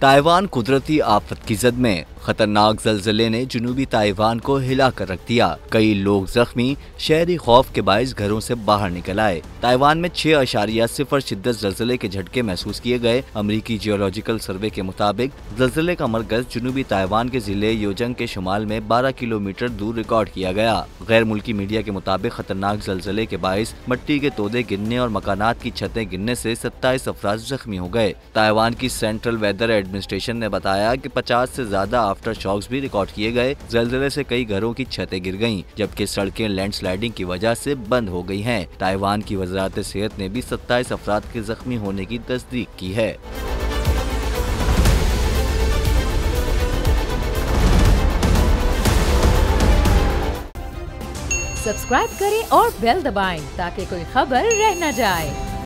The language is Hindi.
ताइवान कुदरती आफत की जद में। खतरनाक जलजले ने जुनूबी ताइवान को हिला कर रख दिया। कई लोग जख्मी, शहरी खौफ के बायस घरों से बाहर निकल आए। ताइवान में 6.0 शिद्दत जलजले के झटके महसूस किए गए। अमरीकी जियोलॉजिकल सर्वे के मुताबिक जलजले का मरकज जुनूबी ताइवान के जिले योजंग के शुमाल में 12 किलोमीटर दूर रिकॉर्ड किया गया। गैर मुल्की मीडिया के मुताबिक खतरनाक जलजले के बायस मिट्टी के तोदे गिरने और मकानात की छतें गिरने से 27 अफराद जख्मी हो गए। ताइवान की सेंट्रल वेदर एडमिनिस्ट्रेशन ने बताया कि 50 से ज्यादा आफ्टर शॉक्स भी रिकॉर्ड किए गए। जलजले से कई घरों की छतें गिर गईं, जबकि सड़कें लैंडस्लाइडिंग की वजह से बंद हो गई हैं। ताइवान की वज़ारत सेहत ने भी 27 अफराद के जख्मी होने की तस्दीक की है। सब्सक्राइब करें और बेल दबाएं ताकि कोई खबर रह न जाए।